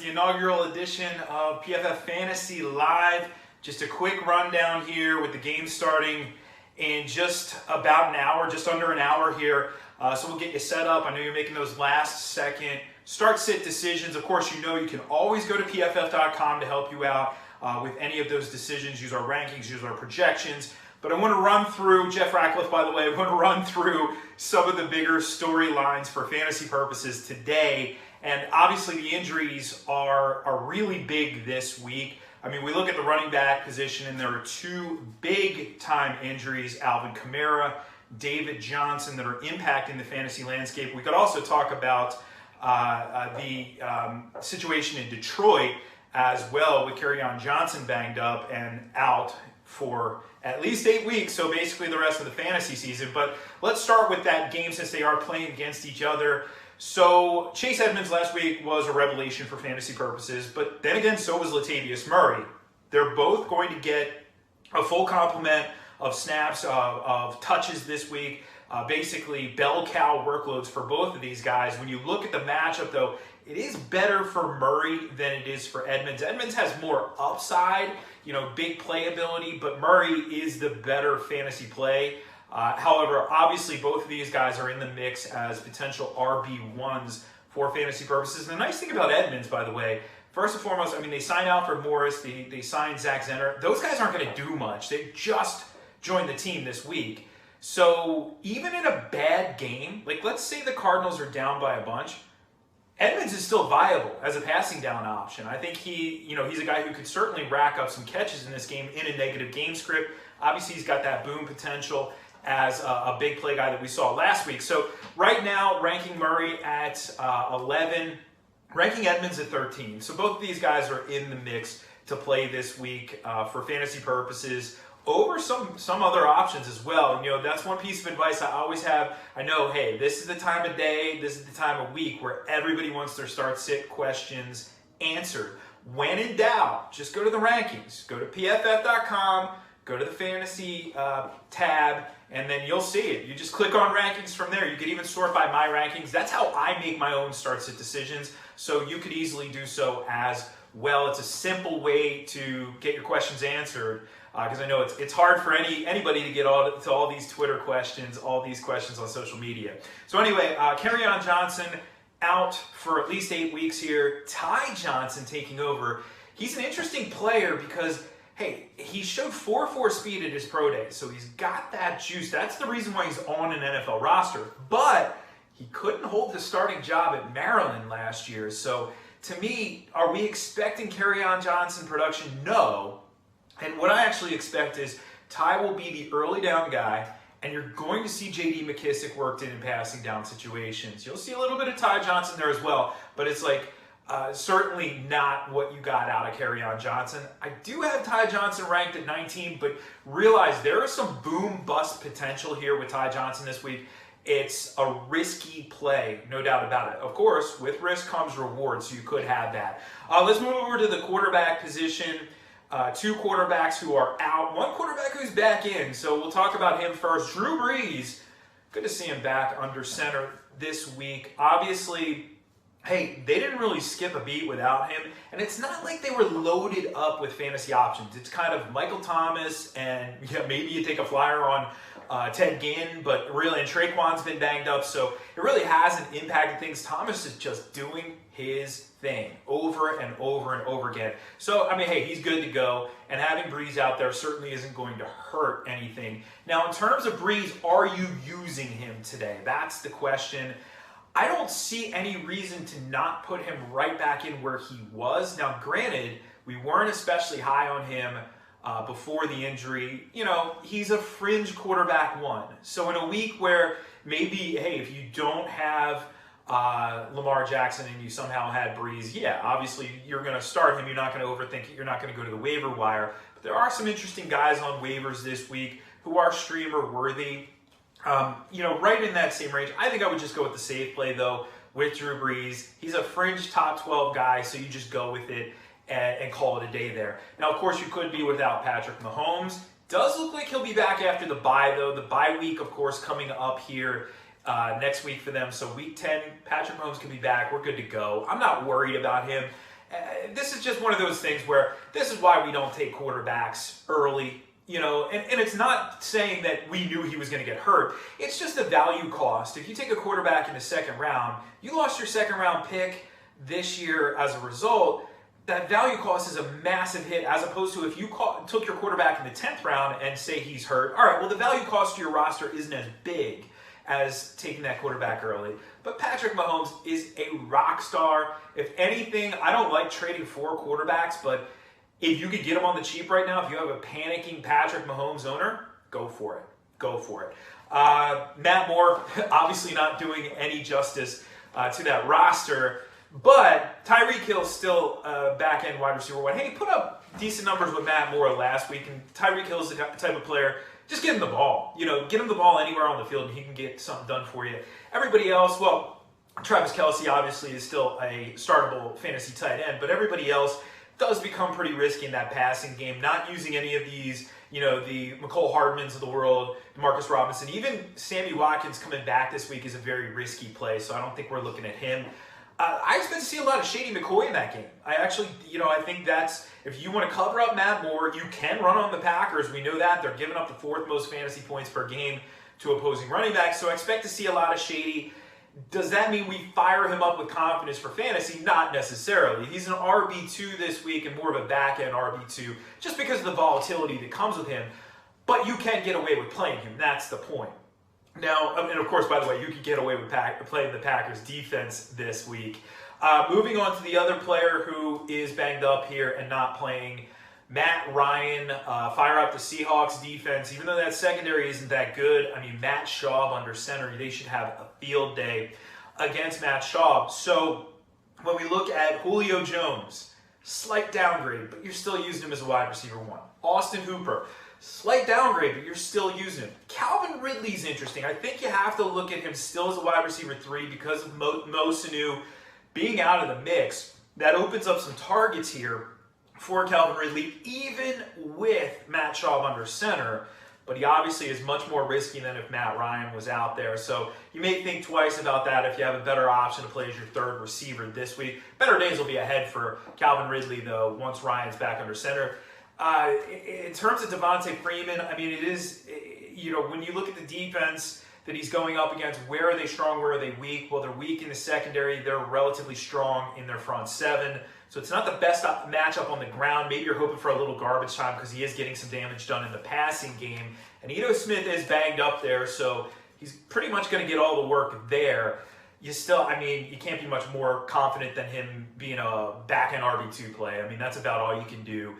the inaugural edition of PFF Fantasy Live. Just a quick rundown here with the game starting in just about an hour, just under an hour here. So we'll get you set up. I know you're making those last second start-sit decisions. Of course, you know you can always go to PFF.com to help you out with any of those decisions. Use our rankings, use our projections. But I want to run through, Jeff Ratcliffe, by the way, I want to run through some of the bigger storylines for fantasy purposes today. And obviously the injuries are really big this week. I mean, we look at the running back position, and there are two big-time injuries, Alvin Kamara, David Johnson, that are impacting the fantasy landscape. We could also talk about the situation in Detroit as well, with Kerryon Johnson banged up and out for at least 8 weeks, so basically the rest of the fantasy season. But let's start with that game since they are playing against each other. So Chase Edmonds last week was a revelation for fantasy purposes, but then again, so was Latavius Murray. They're both going to get a full complement of snaps, of touches this week. Basically, bell cow workloads for both of these guys. When you look at the matchup, though, it is better for Murray than it is for Edmonds. Edmonds has more upside, big playability, but Murray is the better fantasy play. However, obviously, both of these guys are in the mix as potential RB1s for fantasy purposes. And the nice thing about Edmonds, by the way, first and foremost, I mean, they signed Alfred Morris, they signed Zach Zenner. Those guys aren't going to do much. They just joined the team this week. So even in a bad game, like let's say the Cardinals are down by a bunch, Edmonds is still viable as a passing down option. I think he's a guy who could certainly rack up some catches in this game in a negative game script. Obviously, he's got that boom potential as a big play guy that we saw last week. So right now, ranking Murray at 11, ranking Edmonds at 13. So both of these guys are in the mix to play this week for fantasy purposes over some other options as well. And, that's one piece of advice I always have. I know, hey, this is the time of day, this is the time of week where everybody wants their start-sit questions answered. When in doubt, just go to the rankings. Go to PFF.com, go to the fantasy tab, and then you'll see it. You just click on rankings from there. You could even sort by my rankings. That's how I make my own start-sit decisions, so you could easily do so as well. It's a simple way to get your questions answered, because I know it's hard for anybody to get to all these Twitter questions, all these questions on social media. So anyway, Kerryon Johnson out for at least 8 weeks here. Ty Johnson taking over. He's an interesting player because, hey, he showed 4.4 speed at his pro day, so he's got that juice. That's the reason why he's on an NFL roster. But he couldn't hold the starting job at Maryland last year. So to me, are we expecting Kerryon Johnson production? No. And what I actually expect is Ty will be the early down guy, and you're going to see J.D. McKissic worked in passing down situations. You'll see a little bit of Ty Johnson there as well, but it's like certainly not what you got out of Kerryon Johnson. I do have Ty Johnson ranked at 19, but realize there is some boom-bust potential here with Ty Johnson this week. It's a risky play, no doubt about it. Of course, with risk comes reward, so you could have that. Let's move over to the quarterback position. Two quarterbacks who are out, one quarterback who's back in. So we'll talk about him first. Drew Brees, good to see him back under center this week. Obviously, hey, they didn't really skip a beat without him. And it's not like they were loaded up with fantasy options. It's kind of Michael Thomas and maybe you take a flyer on Ted Ginn, but really, and Traquan's been banged up, so it really hasn't impacted things. Thomas is just doing his thing over and over and over again. So, I mean, hey, he's good to go, and having Brees out there certainly isn't going to hurt anything. Now, in terms of Brees, are you using him today? That's the question. I don't see any reason to not put him right back in where he was. Now, granted, we weren't especially high on him before the injury. He's a fringe quarterback one. So in a week where maybe, hey, if you don't have Lamar Jackson and you somehow had Brees, yeah, obviously you're going to start him. You're not going to overthink it. You're not going to go to the waiver wire. But there are some interesting guys on waivers this week who are streamer worthy. Right in that same range. I think I would just go with the safe play, though, with Drew Brees. He's a fringe top 12 guy, so you just go with it and call it a day there. Now, of course, you could be without Patrick Mahomes. Does look like he'll be back after the bye, though. The bye week, of course, coming up here next week for them. So week 10, Patrick Mahomes can be back. We're good to go. I'm not worried about him. this is just one of those things where this is why we don't take quarterbacks early. And it's not saying that we knew he was going to get hurt. It's just the value cost. If you take a quarterback in the second round, you lost your second round pick this year as a result. That value cost is a massive hit, as opposed to if you took your quarterback in the 10th round and say he's hurt. All right, well, the value cost to your roster isn't as big as taking that quarterback early. But Patrick Mahomes is a rock star. If anything, I don't like trading for quarterbacks, but if you could get him on the cheap right now, if you have a panicking Patrick Mahomes owner, go for it. Go for it. Matt Moore, obviously not doing any justice to that roster. But Tyreek Hill's still back-end wide receiver one. Hey, he put up decent numbers with Matt Moore last week, and Tyreek Hill's the type of player, just give him the ball. Get him the ball anywhere on the field, and he can get something done for you. Everybody else, well, Travis Kelce obviously is still a startable fantasy tight end, but everybody else does become pretty risky in that passing game, not using any of these, the McCole Hardmans of the world, Marcus Robinson. Even Sammy Watkins coming back this week is a very risky play, so I don't think we're looking at him. I expect to see a lot of Shady McCoy in that game. I actually, I think that's, if you want to cover up Matt Moore, you can run on the Packers. We know that. They're giving up the 4th most fantasy points per game to opposing running backs, so I expect to see a lot of Shady. Does that mean we fire him up with confidence for fantasy? Not necessarily. He's an RB2 this week and more of a back-end RB2 just because of the volatility that comes with him. But you can get away with playing him. That's the point. Now, and of course, by the way, you could get away with playing the Packers defense this week. Moving on to the other player who is banged up here and not playing, Matt Ryan. Fire up the Seahawks defense. Even though that secondary isn't that good, Matt Schaub under center, they should have a field day against Matt Schaub. So when we look at Julio Jones, slight downgrade, but you're still using him as a wide receiver one. Austin Hooper, slight downgrade, but you're still using him. Calvin Ridley's interesting. I think you have to look at him still as a wide receiver 3 because of Mo Sanu being out of the mix. That opens up some targets here for Calvin Ridley, even with Matt Schaub under center. But he obviously is much more risky than if Matt Ryan was out there. So you may think twice about that if you have a better option to play as your 3rd receiver this week. Better days will be ahead for Calvin Ridley, though, once Ryan's back under center. In terms of Devontae Freeman, it is, when you look at the defense that he's going up against, where are they strong, where are they weak? Well, they're weak in the secondary. They're relatively strong in their front 7. So it's not the best matchup on the ground. Maybe you're hoping for a little garbage time because he is getting some damage done in the passing game. And Ito Smith is banged up there, so he's pretty much going to get all the work there. You still, you can't be much more confident than him being a back-end RB2 play. That's about all you can do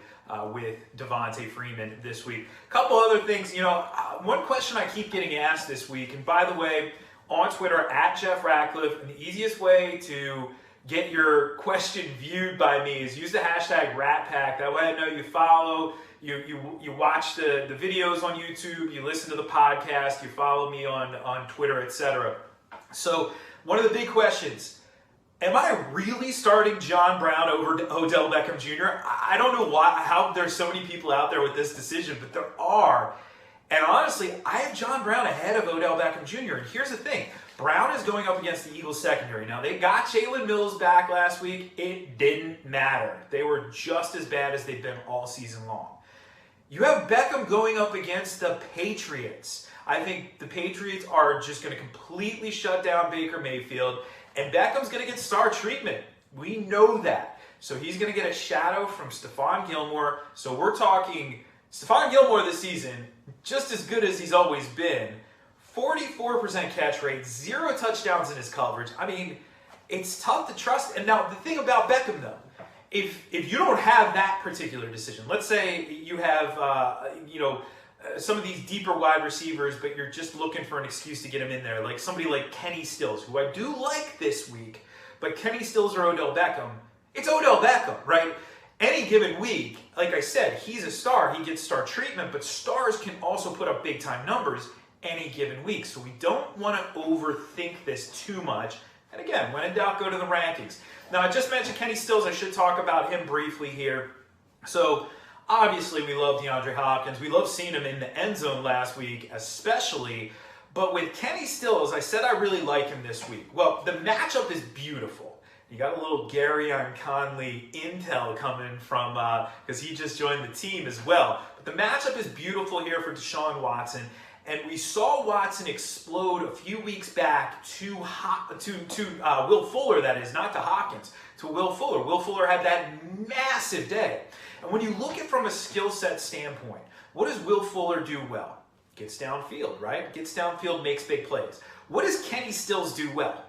with Devontae Freeman this week. A couple other things, one question I keep getting asked this week, and by the way, on Twitter, at Jeff Ratcliffe, and the easiest way to get your question viewed by me is use the hashtag RatPack. That way I know you follow, you watch the videos on YouTube, you listen to the podcast, you follow me on Twitter, etc. So one of the big questions, am I really starting John Brown over Odell Beckham Jr.? I don't know how there's so many people out there with this decision, but there are. And honestly, I have John Brown ahead of Odell Beckham Jr. And here's the thing. Brown is going up against the Eagles secondary. Now, they got Jalen Mills back last week. It didn't matter. They were just as bad as they've been all season long. You have Beckham going up against the Patriots. I think the Patriots are just going to completely shut down Baker Mayfield, and Beckham's going to get star treatment. We know that. So he's going to get a shadow from Stephon Gilmore. So we're talking Stephon Gilmore this season, just as good as he's always been. 44% catch rate, 0 touchdowns in his coverage. It's tough to trust. And now the thing about Beckham, though, if you don't have that particular decision, let's say you have some of these deeper wide receivers, but you're just looking for an excuse to get him in there, like somebody like Kenny Stills, who I do like this week, but Kenny Stills or Odell Beckham, it's Odell Beckham, right? Any given week, like I said, he's a star. He gets star treatment, but stars can also put up big-time numbers any given week. So we don't want to overthink this too much. And again, when in doubt, go to the rankings. Now, I just mentioned Kenny Stills. I should talk about him briefly here. So obviously, we love DeAndre Hopkins. We love seeing him in the end zone last week, especially. But with Kenny Stills, I said I really like him this week. Well, the matchup is beautiful. You got a little Gary on Conley intel coming from, because he just joined the team as well. But the matchup is beautiful here for Deshaun Watson. And we saw Watson explode a few weeks back to Will Fuller, that is, not to Hopkins, to Will Fuller. Will Fuller had that massive day. And when you look at it from a skill set standpoint, what does Will Fuller do well? Gets downfield, right? Gets downfield, makes big plays. What does Kenny Stills do well?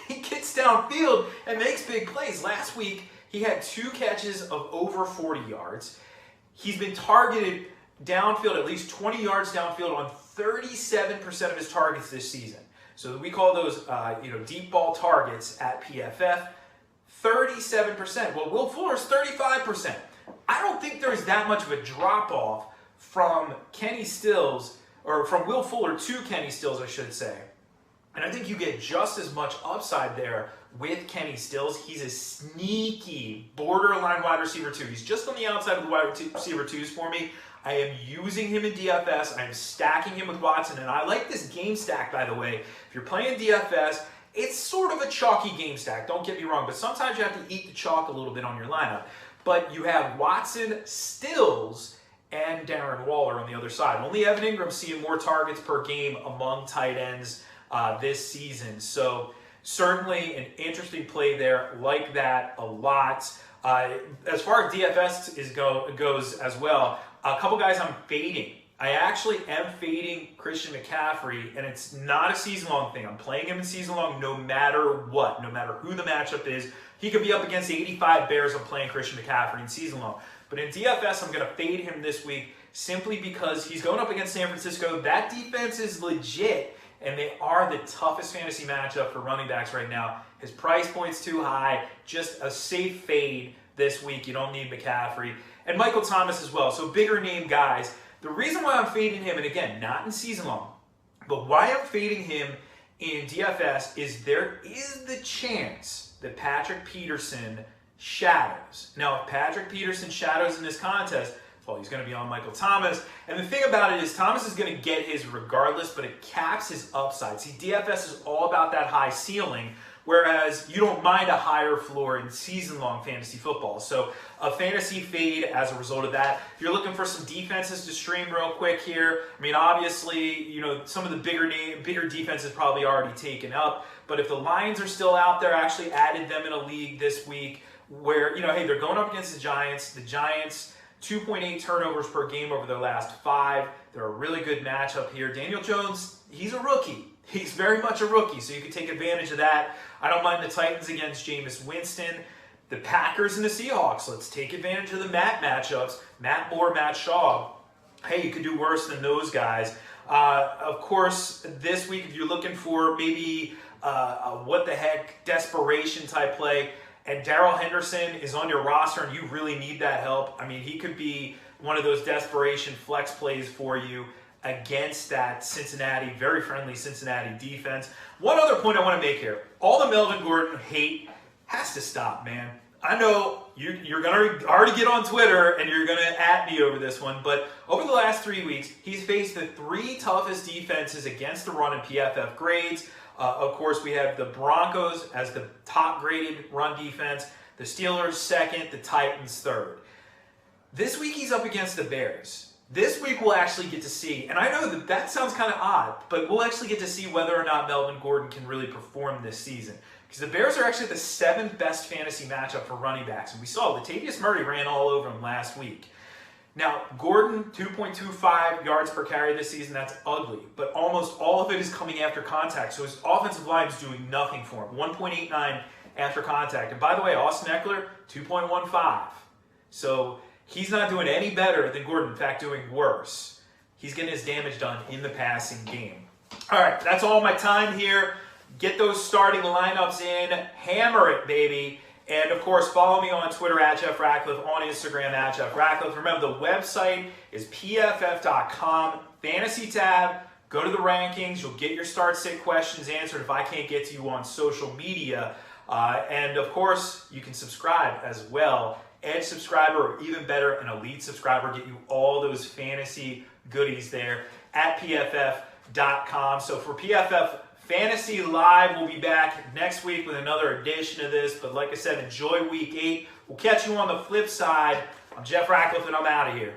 He gets downfield and makes big plays. Last week, he had 2 catches of over 40 yards. He's been targeted downfield, at least 20 yards downfield on 37% of his targets this season. So we call those deep ball targets at PFF. 37%. Well, Will Fuller's 35%. I don't think there's that much of a drop-off from Kenny Stills, or from Will Fuller to Kenny Stills, I should say. And I think you get just as much upside there with Kenny Stills. He's a sneaky borderline wide receiver 2. He's just on the outside of the wide receiver 2s for me. I am using him in DFS. I am stacking him with Watson. And I like this game stack, by the way. If you're playing DFS, it's sort of a chalky game stack. Don't get me wrong. But sometimes you have to eat the chalk a little bit on your lineup. But you have Watson, Stills, and Darren Waller on the other side. Only Evan Ingram seeing more targets per game among tight ends this season. So certainly an interesting play there. Like that a lot. As far as DFS goes as well, a couple guys I'm fading. I actually am fading Christian McCaffrey, and it's not a season-long thing. I'm playing him in season-long no matter what, no matter who the matchup is. He could be up against the 85 Bears. I'm playing Christian McCaffrey in season-long. But in DFS, I'm going to fade him this week simply because he's going up against San Francisco. That defense is legit, and they are the toughest fantasy matchup for running backs right now. His price point's too high. Just a safe fade this week. You don't need McCaffrey. And Michael Thomas as well. So bigger name guys. The reason why I'm fading him, and again, not in season long, but why I'm fading him in DFS is there is the chance that Patrick Peterson shadows. Now, if Patrick Peterson shadows in this contest, well, he's going to be on Michael Thomas. And the thing about it is Thomas is going to get his regardless, but it caps his upside. See, DFS is all about that high ceiling, whereas you don't mind a higher floor in season-long fantasy football. So a fantasy fade as a result of that. If you're looking for some defenses to stream real quick here, I mean, obviously, some of the bigger defenses probably already taken up. But if the Lions are still out there, I actually added them in a league this week where, hey, they're going up against the Giants. The Giants, 2.8 turnovers per game over their last 5. They're a really good matchup here. Daniel Jones, he's a rookie. He's very much a rookie, so you can take advantage of that. I don't mind the Titans against Jameis Winston. The Packers and the Seahawks. Let's take advantage of the Matt matchups. Matt Moore, Matt Shaw. Hey, you could do worse than those guys. Of course, this week, if you're looking for maybe a what-the-heck desperation type play, and Darrell Henderson is on your roster and you really need that help, I mean, he could be one of those desperation flex plays for you against that Cincinnati, very friendly Cincinnati defense. One other point I want to make here. All the Melvin Gordon hate has to stop, man. I know you're going to already get on Twitter and you're going to at me over this one, but over the last 3 weeks, he's faced the 3 toughest defenses against the run in PFF grades. Of course, we have the Broncos as the top-graded run defense, the Steelers second, the Titans third. This week, he's up against the Bears. This week, we'll actually get to see, and I know that sounds kind of odd, but we'll actually get to see whether or not Melvin Gordon can really perform this season. Because the Bears are actually the 7th best fantasy matchup for running backs. And we saw Latavius Murray ran all over him last week. Now, Gordon, 2.25 yards per carry this season. That's ugly. But almost all of it is coming after contact. So his offensive line is doing nothing for him. 1.89 after contact. And by the way, Austin Eckler, 2.15. So he's not doing any better than Gordon. In fact, doing worse. He's getting his damage done in the passing game. All right, that's all my time here. Get those starting lineups in. Hammer it, baby. And, of course, follow me on Twitter at Jeff Ratcliffe, on Instagram at Jeff Ratcliffe. Remember, the website is pff.com, fantasy tab. Go to the rankings. You'll get your start-sit questions answered if I can't get to you on social media. And, of course, you can subscribe as well. Edge subscriber, or even better, an elite subscriber. Get you all those fantasy goodies there at pff.com. So for PFF Fantasy Live will be back next week with another edition of this. But like I said, enjoy Week 8. We'll catch you on the flip side. I'm Jeff Ratcliffe, and I'm out of here.